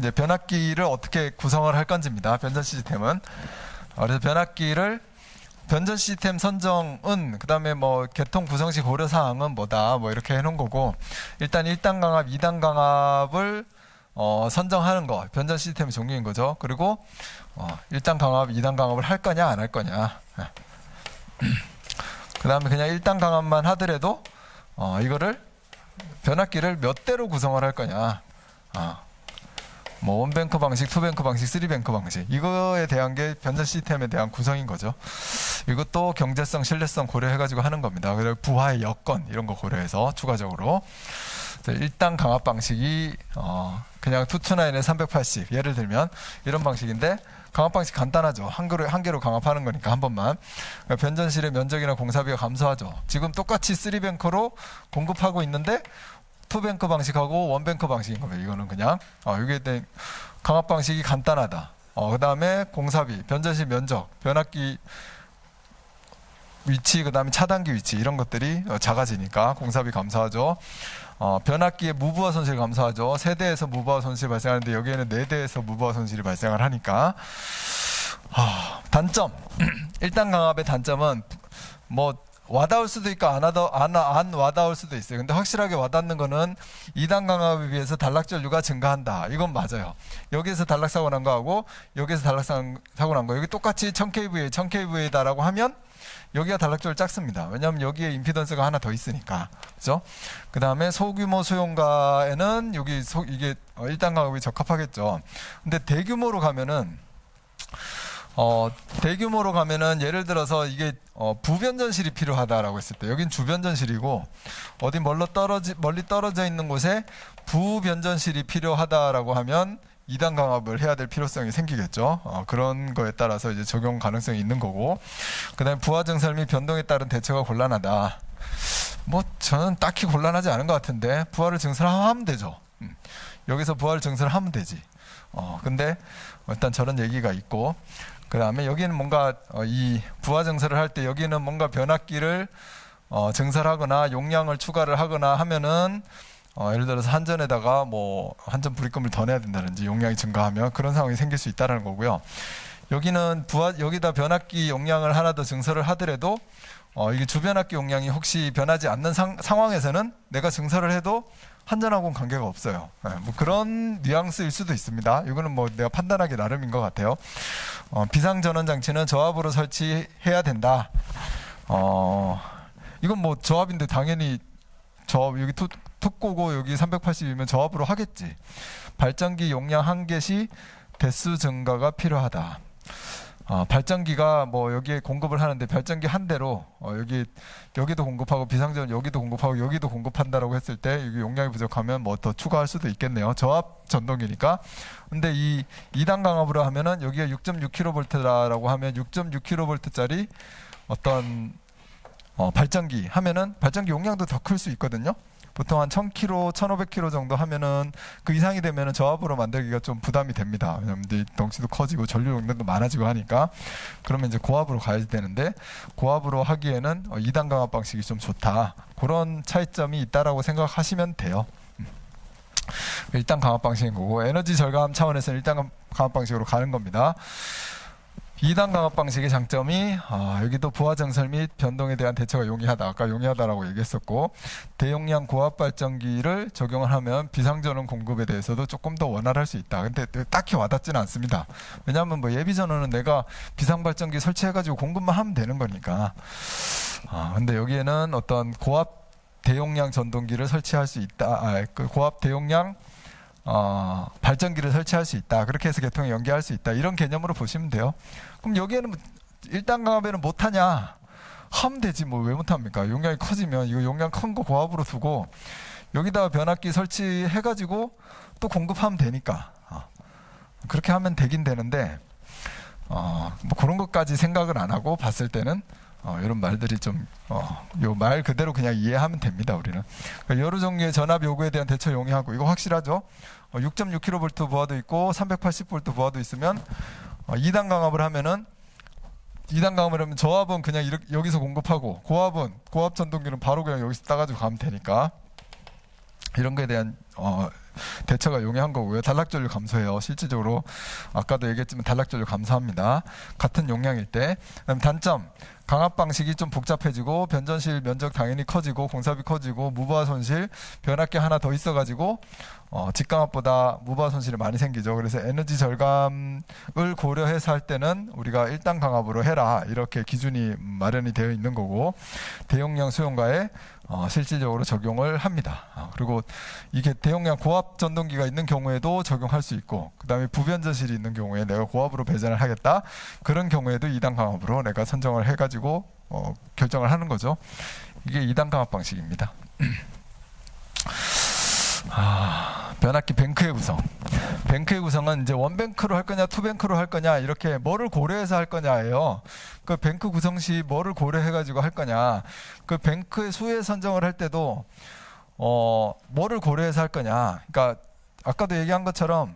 이제 변압기를 어떻게 구성을 할 건지입니다. 변전 시스템은. 그래서 변전 시스템 선정은 그다음에 뭐 개통 구성 시 고려 사항은 뭐다 뭐 이렇게 해놓은 거고, 일단 1단 강압, 2단 강압을 선정하는 거 변전 시스템의 종류인 거죠. 그리고 1단 강압, 2단 강압을 할 거냐 안 할 거냐. 그 다음에 그냥 1단 강압만 하더라도 이거를 변압기를 몇 대로 구성을 할 거냐. 뭐 원뱅크 방식, 투뱅크 방식, 쓰리뱅크 방식, 이거에 대한 게 변전 시스템에 대한 구성인 거죠. 이것도 경제성, 신뢰성 고려해가지고 하는 겁니다. 그리고 부하의 여건 이런 거 고려해서 추가적으로 1단 강압 방식이 그냥 투투나인에 380 예를 들면 이런 방식인데, 강압 방식 간단하죠. 한 개로 강압하는 거니까 한 번만. 그러니까 변전실의 면적이나 공사비가 감소하죠. 지금 똑같이 3뱅크로 공급하고 있는데 투뱅크 방식하고 원뱅크 방식인 겁니다. 이거는 그냥 이게 강압 방식이 간단하다. 그 다음에 공사비, 변전실 면적, 변압기 위치, 그 다음에 차단기 위치 이런 것들이 작아지니까 공사비 감소하죠. 변압기의 무부하 손실 감소하죠. 3대에서 무부하 손실이 발생하는데 여기에는 4대에서 무부하 손실이 발생을 하니까. 단점 1단 강압의 단점은 뭐 와닿을 수도 있고 안 와닿을 수도 있어요. 근데 확실하게 와닿는 거는 2단 강압에 비해서 단락전류가 증가한다. 이건 맞아요. 여기에서 단락사고 난 거하고 여기에서 단락사고 난 거, 여기 똑같이 1000kV다라고 하면 여기가 단락전류 작습니다. 왜냐하면 여기에 임피던스가 하나 더 있으니까. 그죠? 그 다음에 소규모 수용가에는 이게 1단 강압이 적합하겠죠. 근데 대규모로 가면은 예를 들어서 이게 부변전실이 필요하다라고 했을 때, 여긴 주변전실이고 어디 멀리 떨어져 있는 곳에 부변전실이 필요하다라고 하면 2단 강압을 해야 될 필요성이 생기겠죠. 그런 거에 따라서 이제 적용 가능성이 있는 거고, 그다음에 부하 증설 및 변동에 따른 대처가 곤란하다. 뭐 저는 딱히 곤란하지 않은 것 같은데, 부하를 증설하면 되죠. 여기서 부하를 증설하면 되지. 근데 일단 저런 얘기가 있고, 그 다음에 여기는 뭔가 이 부하 증설을 할 때 여기는 뭔가 변압기를 증설하거나 용량을 추가를 하거나 하면은 예를 들어서 한전에다가 뭐 한전 불입금을 더 내야 된다든지 용량이 증가하면 그런 상황이 생길 수 있다는 거고요. 여기는 여기다 변압기 용량을 하나 더 증설을 하더라도 이게 주변압기 용량이 혹시 변하지 않는 상황에서는 내가 증설을 해도 한전하고는 관계가 없어요. 뭐 그런 뉘앙스일 수도 있습니다. 이거는 뭐 내가 판단하기 나름인 것 같아요. 비상전원 장치는 저압으로 설치해야 된다. 이건 뭐 저압인데 당연히 여기 툭고고 여기 380이면 저압으로 하겠지. 발전기 용량 1개 시 대수 증가가 필요하다. 발전기가 뭐 여기에 공급을 하는데 발전기 한 대로 여기도 공급하고 비상전 여기도 공급하고 여기도 공급한다라고 했을 때 여기 용량이 부족하면 뭐 더 추가할 수도 있겠네요. 저압 전동이니까. 근데 이 2단 강압으로 하면은 여기가 6.6kV라고 하면 6.6kV짜리 어떤 발전기 하면은 발전기 용량도 더 클 수 있거든요. 보통 한 1000kg, 1500kg 정도 하면은 그 이상이 되면은 저압으로 만들기가 좀 부담이 됩니다. 왜냐면 덩치도 커지고 전류 용량도 많아지고 하니까. 그러면 이제 고압으로 가야 되는데, 고압으로 하기에는 2단 강압 방식이 좀 좋다. 그런 차이점이 있다라고 생각하시면 돼요. 1단 강압 방식인 거고, 에너지 절감 차원에서는 1단 강압 방식으로 가는 겁니다. 2단 강압 방식의 장점이 여기도 부하 증설 및 변동에 대한 대처가 용이하다. 아까 용이하다라고 얘기했었고, 대용량 고압 발전기를 적용을 하면 비상전원 공급에 대해서도 조금 더 원활할 수 있다. 근데 딱히 와닿지는 않습니다. 왜냐하면 뭐 예비전원은 내가 비상 발전기 설치해가지고 공급만 하면 되는 거니까. 근데 여기에는 어떤 고압 대용량 전동기를 설치할 수 있다. 그 고압 대용량 발전기를 설치할 수 있다. 그렇게 해서 개통에 연계할 수 있다. 이런 개념으로 보시면 돼요. 그럼 여기에는 1단 강압에는 못하냐? 하면 되지. 뭐 왜 못합니까? 용량이 커지면 이거 용량 큰 거 고압으로 두고 여기다가 변압기 설치해가지고 또 공급하면 되니까. 그렇게 하면 되긴 되는데 뭐 그런 것까지 생각을 안 하고 봤을 때는 이런 말들이 좀 요 말 그대로 그냥 이해하면 됩니다. 우리는 그러니까 여러 종류의 전압 요구에 대한 대처 용이하고, 이거 확실하죠. 6.6kV 부하도 있고 380V 부하도 있으면 2단 강압을 하면은 2단 강압을 하면 저압은 그냥 여기서 공급하고 고압 전동기는 바로 그냥 여기서 따가지고 가면 되니까, 이런 거에 대한 대처가 용이한 거고요. 단락전류 감소해요. 실질적으로 아까도 얘기했지만 단락전류 감소합니다. 같은 용량일 때. 그다음 단점, 강압 방식이 좀 복잡해지고 변전실 면적 당연히 커지고 공사비 커지고 무부하 손실, 변압기 하나 더 있어가지고 직강압보다 무부하 손실이 많이 생기죠. 그래서 에너지 절감을 고려해서 할 때는 우리가 1단 강압으로 해라, 이렇게 기준이 마련이 되어 있는 거고, 대용량 수용가에 실질적으로 적용을 합니다. 그리고 이게 대용량 고압 전동기가 있는 경우에도 적용할 수 있고, 그 다음에 부변전실이 있는 경우에 내가 고압으로 배전을 하겠다, 그런 경우에도 2단 강압으로 내가 선정을 해가지고 결정을 하는 거죠. 이게 2단 강압 방식입니다. 변압기 뱅크의 구성. 뱅크의 구성은 이제 원뱅크로 할 거냐 투뱅크로 할 거냐, 이렇게 뭐를 고려해서 할 거냐예요. 그 뱅크 구성 시 뭐를 고려해 가지고 할 거냐, 그 뱅크의 수혜 선정을 할 때도 뭐를 고려해서 할 거냐. 그러니까 아까도 얘기한 것처럼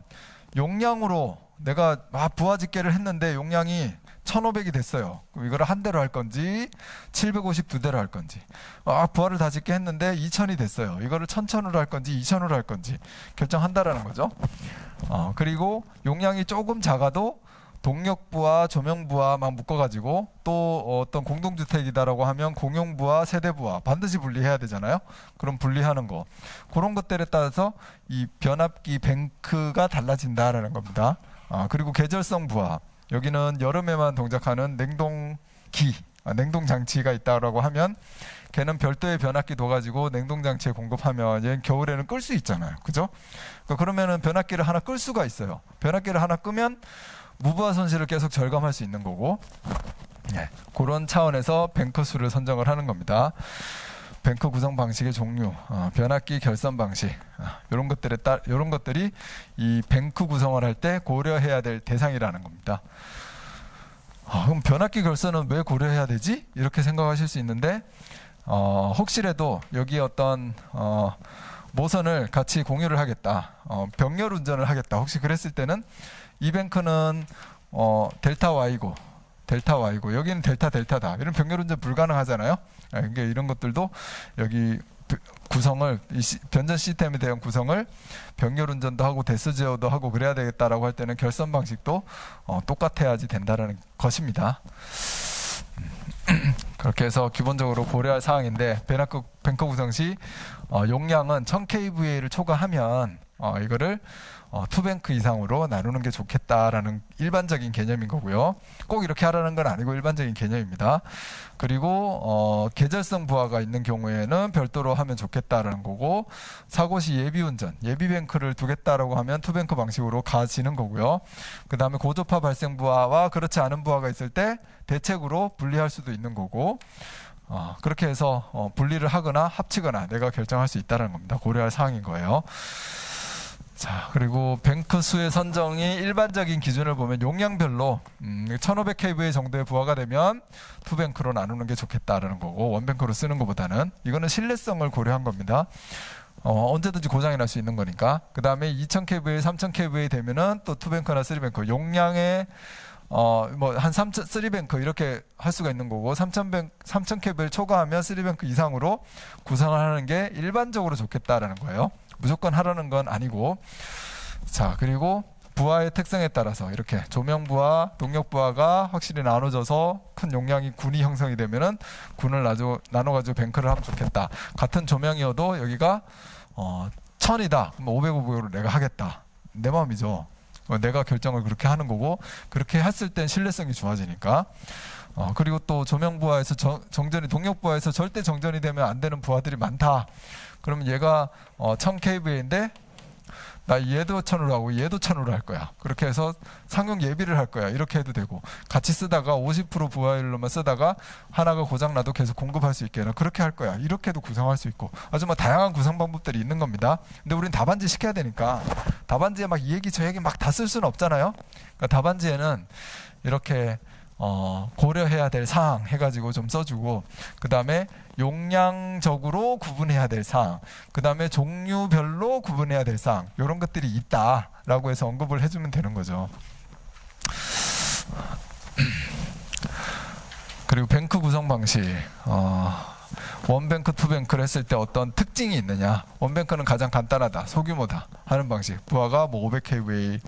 용량으로 내가 부하 집계를 했는데 용량이 1500이 됐어요. 그럼 이거를 한 대로 할 건지 750 두 대로 할 건지, 부하를 다 짓게 했는데 2000이 됐어요. 이거를 1000으로 할 건지 2000으로 할 건지 결정한다라는 거죠. 그리고 용량이 조금 작아도 동력부와 조명부와만 묶어가지고, 또 어떤 공동주택이다라고 하면 공용부와 세대부와 반드시 분리해야 되잖아요. 그럼 분리하는 거, 그런 것들에 따라서 이 변압기 뱅크가 달라진다라는 겁니다. 그리고 계절성 부하, 여기는 여름에만 동작하는 냉동기, 냉동 장치가 있다라고 하면 걔는 별도의 변압기 둬가지고 냉동 장치에 공급하면 얘는 겨울에는 끌 수 있잖아요, 그죠? 그러면은 변압기를 하나 끌 수가 있어요. 변압기를 하나 끄면 무부하 손실을 계속 절감할 수 있는 거고, 그런 차원에서 뱅크 수를 선정을 하는 겁니다. 뱅크 구성 방식의 종류, 변압기 결선 방식, 이런 것들이 이 뱅크 구성을 할 때 고려해야 될 대상이라는 겁니다. 그럼 변압기 결선은 왜 고려해야 되지? 이렇게 생각하실 수 있는데, 혹시라도 여기 어떤 모선을 같이 공유를 하겠다, 병렬 운전을 하겠다, 혹시 그랬을 때는 이 뱅크는 델타 Y고 여기는 델타다, 이런 병렬 운전 불가능하잖아요. 그러니까 이런 것들도 여기 구성을, 변전 시스템에 대한 구성을 병렬 운전도 하고 데스 제어도 하고 그래야 되겠다라고 할 때는 결선 방식도 똑같아야지 된다는 것입니다. 그렇게 해서 기본적으로 고려할 사항인데, 뱅크 구성 시 용량은 1000kVA를 초과하면 이거를 투뱅크 이상으로 나누는 게 좋겠다라는 일반적인 개념인 거고요. 꼭 이렇게 하라는 건 아니고 일반적인 개념입니다. 그리고 계절성 부하가 있는 경우에는 별도로 하면 좋겠다라는 거고, 사고 시 예비운전, 예비뱅크를 두겠다라고 하면 투뱅크 방식으로 가지는 거고요. 그 다음에 고조파 발생 부하와 그렇지 않은 부하가 있을 때 대책으로 분리할 수도 있는 거고, 그렇게 해서 분리를 하거나 합치거나 내가 결정할 수 있다는 겁니다. 고려할 사항인 거예요. 자, 그리고 뱅크 수의 선정이 일반적인 기준을 보면 용량별로 1500kVA 정도의 부하가 되면 투뱅크로 나누는 게 좋겠다라는 거고, 원뱅크로 쓰는 것보다는, 이거는 신뢰성을 고려한 겁니다. 언제든지 고장이 날 수 있는 거니까. 그 다음에 2000kVA, 3000kVA 되면은 또 투뱅크나 쓰리뱅크, 용량의 한 3뱅크 이렇게 할 수가 있는 거고, 3000kV를 초과하면 3뱅크 이상으로 구성을 하는 게 일반적으로 좋겠다라는 거예요. 무조건 하라는 건 아니고. 자, 그리고 부하의 특성에 따라서 이렇게 조명부하, 동력부하가 확실히 나눠져서 큰 용량이 군이 형성이 되면은 군을 나눠가지고 뱅크를 하면 좋겠다. 같은 조명이어도 여기가 1000이다. 그럼 500, 500으로 내가 하겠다. 내 마음이죠. 내가 결정을 그렇게 하는 거고, 그렇게 했을 땐 신뢰성이 좋아지니까. 그리고 또 조명부하에서 동력부하에서 절대 정전이 되면 안 되는 부하들이 많다. 그러면 얘가 1000kVA인데 나 얘도 1000으로 하고 얘도 1000으로 할 거야. 그렇게 해서 상용 예비를 할 거야. 이렇게 해도 되고, 같이 쓰다가 50% 부하율로만 쓰다가 하나가 고장나도 계속 공급할 수 있게 그렇게 할 거야. 이렇게도 구성할 수 있고, 아주 다양한 구성 방법들이 있는 겁니다. 근데 우린 답안지 시켜야 되니까 답안지에 막 이 얘기 저 얘기 막 다 쓸 수는 없잖아요. 그러니까 답안지에는 이렇게 고려해야 될 사항 해가지고 좀 써주고, 그 다음에 용량적으로 구분해야 될 사항, 그 다음에 종류별로 구분해야 될 사항, 이런 것들이 있다라고 해서 언급을 해주면 되는 거죠. 그리고 뱅크 구성 방식, 원뱅크, 투뱅크를 했을 때 어떤 특징이 있느냐. 원뱅크는 가장 간단하다, 소규모다 하는 방식. 부하가 뭐 500kVA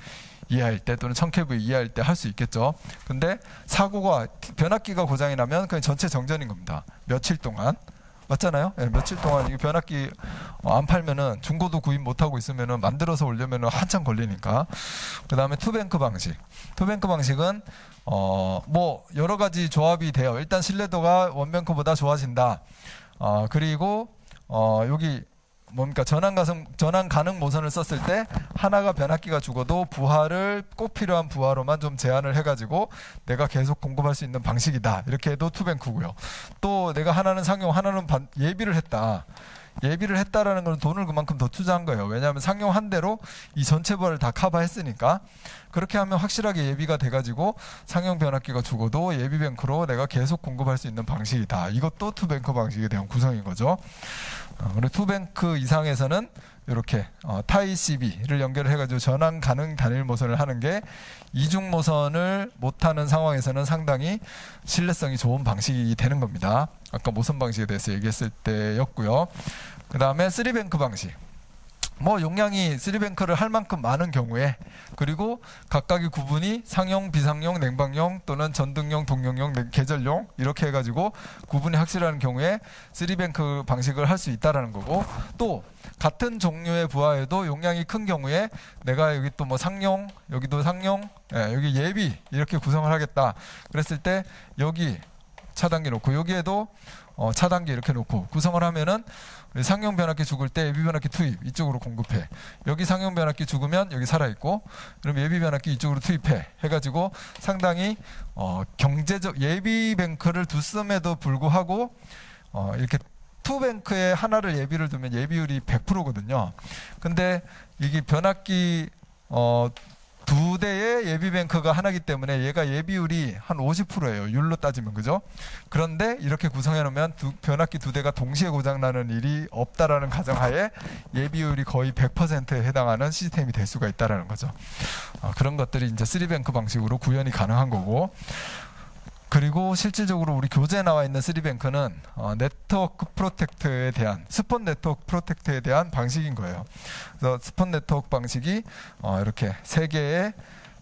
이하일 때 또는 1000kVA 이하일 때 할 수 있겠죠. 근데 사고가 변압기가 고장이 나면 그냥 전체 정전인 겁니다. 며칠 동안. 맞잖아요. 네, 며칠 동안 이 변압기 안 팔면은 중고도 구입 못 하고 있으면은 만들어서 오려면은 한참 걸리니까. 그다음에 투뱅크 방식. 투뱅크 방식은 뭐 여러 가지 조합이 돼요. 일단 신뢰도가 원뱅크보다 좋아진다. 그리고 여기 뭡니까 전환 가능 모선을 썼을 때 하나가 변압기가 죽어도 부하를 꼭 필요한 부하로만 좀 제한을 해가지고 내가 계속 공급할 수 있는 방식이다. 이렇게 해도 투뱅크고요. 또 내가 하나는 상용, 하나는 예비를 했다. 예비를 했다라는 건 돈을 그만큼 더 투자한 거예요. 왜냐하면 상용 한 대로 이 전체 부하를 다 커버했으니까. 그렇게 하면 확실하게 예비가 돼가지고 상용 변압기가 죽어도 예비 뱅크로 내가 계속 공급할 수 있는 방식이다. 이것도 투뱅크 방식에 대한 구성인 거죠. 그리고 투뱅크 이상에서는 이렇게 타이 CB를 연결을 해가지고 전환 가능 단일 모선을 하는 게 이중 모선을 못하는 상황에서는 상당히 신뢰성이 좋은 방식이 되는 겁니다. 아까 모선 방식에 대해서 얘기했을 때였고요. 그 다음에 3뱅크 방식. 뭐 용량이 3뱅크를 할 만큼 많은 경우에, 그리고 각각의 구분이 상용, 비상용, 냉방용 또는 전등용, 동용용, 계절용 이렇게 해가지고 구분이 확실한 경우에 3뱅크 방식을 할 수 있다라는 거고, 또 같은 종류의 부하에도 용량이 큰 경우에 내가 여기 또 뭐 상용, 여기도 상용, 여기 예비 이렇게 구성을 하겠다. 그랬을 때 여기 차단기 놓고 여기에도 차단기 이렇게 놓고 구성을 하면은 상용 변압기 죽을 때 예비 변압기 투입 이쪽으로 공급해. 여기 상용 변압기 죽으면 여기 살아있고, 그럼 예비 변압기 이쪽으로 투입해 해가지고 상당히 경제적 예비 뱅크를 뒀음에도 불구하고 이렇게 투뱅크에 하나를 예비를 두면 예비율이 100%거든요. 근데 이게 변압기 두 대의 예비뱅크가 하나이기 때문에 얘가 예비율이 한 50%예요. 율로 따지면, 그죠? 그런데 이렇게 구성해 놓으면 변압기 두 대가 동시에 고장나는 일이 없다라는 가정하에 예비율이 거의 100%에 해당하는 시스템이 될 수가 있다라는 거죠. 그런 것들이 이제 3뱅크 방식으로 구현이 가능한 거고, 그리고 실질적으로 우리 교재에 나와 있는 3뱅크는 네트워크 프로텍트에 대한, 스폰 네트워크 프로텍트에 대한 방식인 거예요. 그래서 스폰 네트워크 방식이 이렇게 세 개의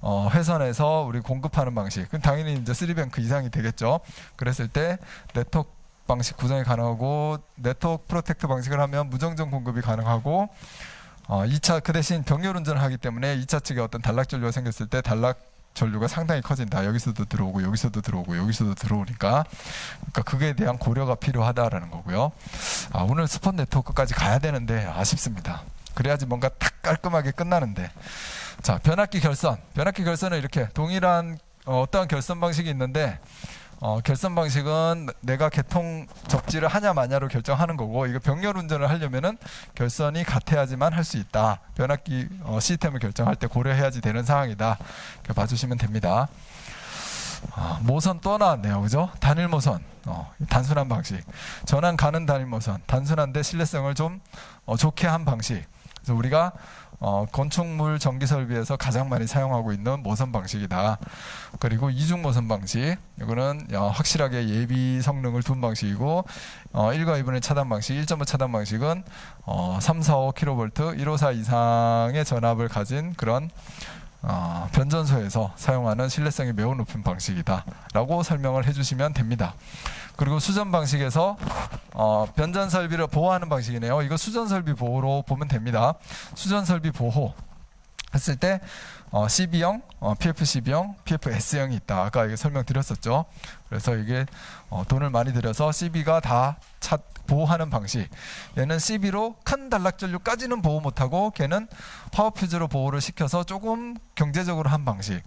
회선에서 우리 공급하는 방식. 그럼 당연히 이제 3뱅크 이상이 되겠죠. 그랬을 때 네트워크 방식 구성이 가능하고, 네트워크 프로텍트 방식을 하면 무정정 공급이 가능하고, 2차 그 대신 병렬 운전을 하기 때문에 2차 측에 어떤 단락 전류가 생겼을 때 단락 전류가 상당히 커진다. 여기서도 들어오고 여기서도 들어오고 여기서도 들어오니까, 그러니까 그게 대한 고려가 필요하다라는 거고요. 오늘 스폰 네트워크까지 가야 되는데 아쉽습니다. 그래야지 뭔가 탁 깔끔하게 끝나는데. 자, 변압기 결선. 변압기 결선은 이렇게 동일한 어떠한 결선 방식이 있는데, 결선 방식은 내가 개통 접지를 하냐 마냐로 결정하는 거고, 이거 병렬 운전을 하려면은 결선이 같아야지만 할 수 있다. 변압기 시스템을 결정할 때 고려해야지 되는 상황이다. 이렇게 봐주시면 됩니다. 모선 또 나왔네요, 그죠? 단일 모선, 단순한 방식. 전환 가는 단일 모선, 단순한데 신뢰성을 좀 좋게 한 방식. 그래서 우리가 건축물 전기 설비에서 가장 많이 사용하고 있는 모선 방식이다. 그리고 이중 모선 방식, 이거는 확실하게 예비 성능을 둔 방식이고, 1과 2분의 차단 방식, 1.5 차단 방식은 345kV, 154 이상의 전압을 가진 그런 변전소에서 사용하는 신뢰성이 매우 높은 방식이다 라고 설명을 해주시면 됩니다. 그리고 수전 방식에서 변전 설비를 보호하는 방식이네요. 이거 수전 설비 보호로 보면 됩니다. 수전 설비 보호 했을 때 CB형, PFCB형, PFS형이 있다. 아까 이게 설명드렸었죠. 그래서 이게 돈을 많이 들여서 CB가 다 보호하는 방식. 얘는 CB로 큰 단락전류까지는 보호 못하고, 걔는 파워퓨즈로 보호를 시켜서 조금 경제적으로 한 방식.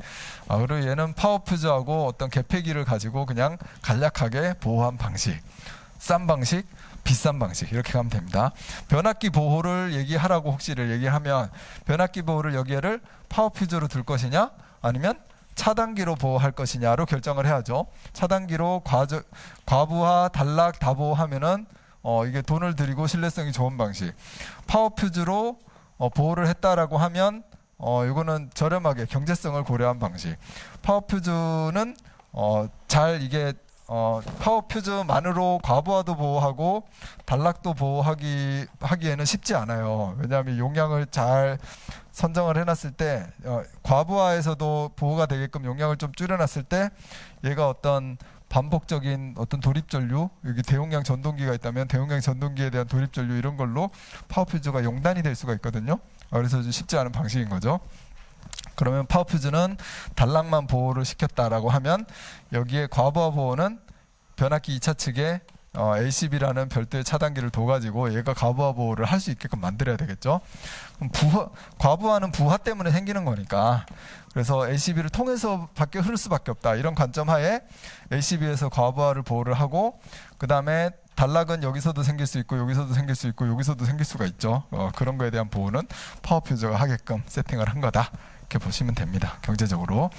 그리고 얘는 파워퓨즈하고 어떤 개폐기를 가지고 그냥 간략하게 보호한 방식. 싼 방식, 비싼 방식, 이렇게 가면 됩니다. 변압기 보호를 얘기하라고 혹시를 얘기하면, 변압기 보호를 여기를 파워퓨즈로 둘 것이냐 아니면 차단기로 보호할 것이냐로 결정을 해야죠. 차단기로 과부하, 단락 다 보호하면은 이게 돈을 들이고 신뢰성이 좋은 방식. 파워퓨즈로 보호를 했다라고 하면 이거는 저렴하게 경제성을 고려한 방식. 파워퓨즈는 잘 이게 파워퓨즈만으로 과부하도 보호하고 단락도 보호하기에는 쉽지 않아요. 왜냐하면 용량을 잘 선정을 해놨을 때 과부하에서도 보호가 되게끔 용량을 좀 줄여놨을 때 얘가 어떤 반복적인 어떤 도립전류, 여기 대용량 전동기가 있다면 대용량 전동기에 대한 도립전류 이런 걸로 파워퓨즈가 용단이 될 수가 있거든요. 그래서 쉽지 않은 방식인 거죠. 그러면 파워퓨즈는 단락만 보호를 시켰다라고 하면 여기에 과부하 보호는 변압기 2차 측에 ACB라는 별도의 차단기를 둬가지고 얘가 과부하 보호를 할 수 있게끔 만들어야 되겠죠. 그럼 과부하는 부하 때문에 생기는 거니까 그래서 ACB를 통해서 밖에 흐를 수밖에 없다. 이런 관점 하에 ACB에서 과부하를 보호를 하고 그 다음에 단락은 여기서도 생길 수 있고 여기서도 생길 수 있고 여기서도 생길 수가 있죠. 그런 거에 대한 보호는 파워퓨즈가 하게끔 세팅을 한 거다. 이렇게 보시면 됩니다. 경제적으로.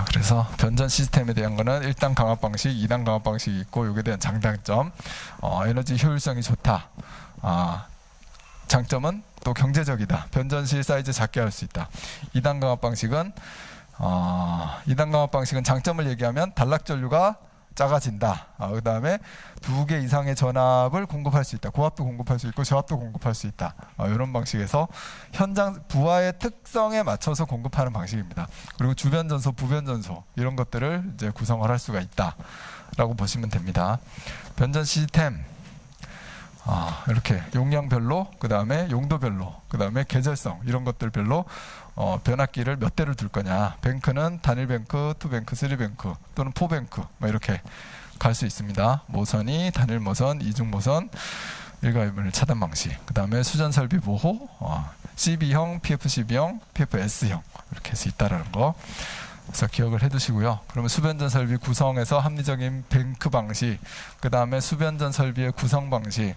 그래서 변전 시스템에 대한 거는 1단 강압 방식, 2단 강압 방식이 있고 여기에 대한 장단점, 에너지 효율성이 좋다. 장점은 또 경제적이다. 변전 시 사이즈 작게 할 수 있다. 2단 강압 방식은 2단 강압 방식은 장점을 얘기하면 단락 전류가 작아진다. 그 다음에 2개 이상의 전압을 공급할 수 있다. 고압도 공급할 수 있고 저압도 공급할 수 있다. 이런 방식에서 현장 부하의 특성에 맞춰서 공급하는 방식입니다. 그리고 주변 전소, 부변 전소 이런 것들을 이제 구성을 할 수가 있다라고 보시면 됩니다. 변전 시스템 이렇게 용량별로, 그 다음에 용도별로, 그 다음에 계절성 이런 것들별로 변압기를 몇 대를 둘 거냐. 뱅크는 단일 뱅크, 투뱅크, 쓰리뱅크 또는 포뱅크 이렇게 갈 수 있습니다. 모선이 단일 모선, 이중 모선, 일괄물 차단 방식. 그 다음에 수전 설비 보호, CB형, PFCB형, PFS형 이렇게 할 수 있다라는 거. 그래서 기억을 해두시고요. 그러면 수변전 설비 구성에서 합리적인 뱅크 방식, 그 다음에 수변전 설비의 구성 방식.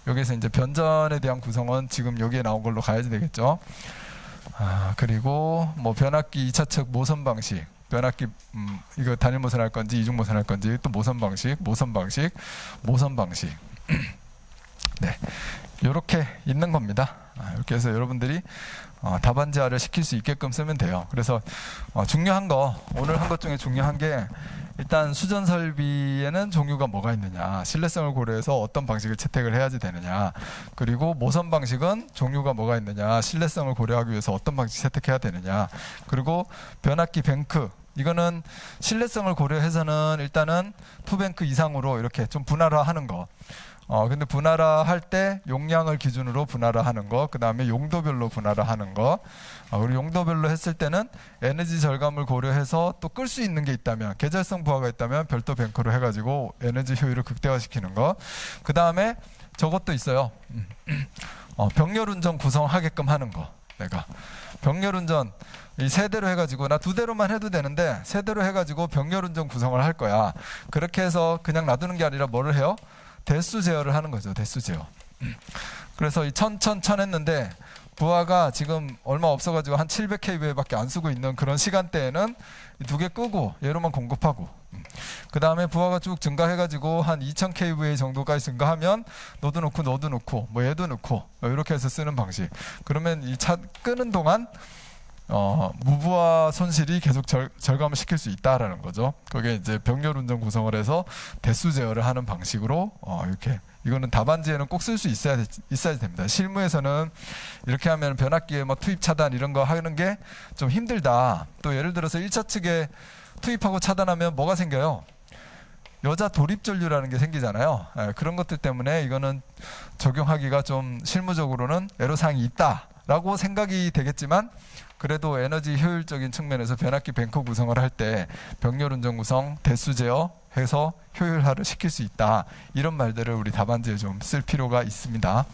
여기서 이제 변전에 대한 구성은 지금 여기에 나온 걸로 가야지 되겠죠. 그리고 뭐 변압기 2차 측 모선 방식, 변압기 이거 단일 모선 할 건지 이중 모선 할 건지 또 모선 방식, 모선 방식, 모선 방식. 네, 이렇게 있는 겁니다. 이렇게 해서 여러분들이 답안지화를 시킬 수 있게끔 쓰면 돼요. 그래서 중요한 거, 오늘 한 것 중에 중요한 게 일단 수전 설비에는 종류가 뭐가 있느냐, 신뢰성을 고려해서 어떤 방식을 채택을 해야지 되느냐, 그리고 모선 방식은 종류가 뭐가 있느냐, 신뢰성을 고려하기 위해서 어떤 방식 채택해야 되느냐, 그리고 변압기 뱅크, 이거는 신뢰성을 고려해서는 일단은 투뱅크 이상으로 이렇게 좀 분할화하는 거. 근데 분할화할 때 용량을 기준으로 분할화하는 거, 그 다음에 용도별로 분할화하는 거, 그리고 용도별로 했을 때는 에너지 절감을 고려해서 또 끌 수 있는 게 있다면, 계절성 부하가 있다면 별도 뱅크로 해가지고 에너지 효율을 극대화시키는 거. 그 다음에 저것도 있어요. 병렬운전 구성하게끔 하는 거. 내가 병렬운전 이 세 대로 해가지고, 나 두 대로만 해도 되는데 세 대로 해가지고 병렬운전 구성을 할 거야. 그렇게 해서 그냥 놔두는 게 아니라 뭐를 해요? 대수 제어를 하는 거죠. 대수 제어. 그래서 이 천 했는데 부하가 지금 얼마 없어가지고 한 700kVA 밖에 안 쓰고 있는 그런 시간대에는 두 개 끄고 얘로만 공급하고, 그 다음에 부하가 쭉 증가해가지고 한 2000kVA 정도까지 증가하면 너도 넣고 뭐 얘도 넣고 이렇게 해서 쓰는 방식. 그러면 이 차 끄는 동안 무부하 손실이 계속 절감을 시킬 수 있다라는 거죠. 그게 이제 병렬 운전 구성을 해서 대수 제어를 하는 방식으로 이렇게, 이거는 답안지에는 꼭 쓸 수 있어야 됩니다. 실무에서는 이렇게 하면 변압기에 뭐 투입 차단 이런 거 하는 게 좀 힘들다. 또 예를 들어서 1차 측에 투입하고 차단하면 뭐가 생겨요? 여자 도립 전류라는 게 생기잖아요. 그런 것들 때문에 이거는 적용하기가 좀 실무적으로는 애로사항이 있다라고 생각이 되겠지만, 그래도 에너지 효율적인 측면에서 변압기 뱅크 구성을 할 때 병렬 운전 구성, 대수 제어 해서 효율화를 시킬 수 있다. 이런 말들을 우리 답안지에 좀 쓸 필요가 있습니다.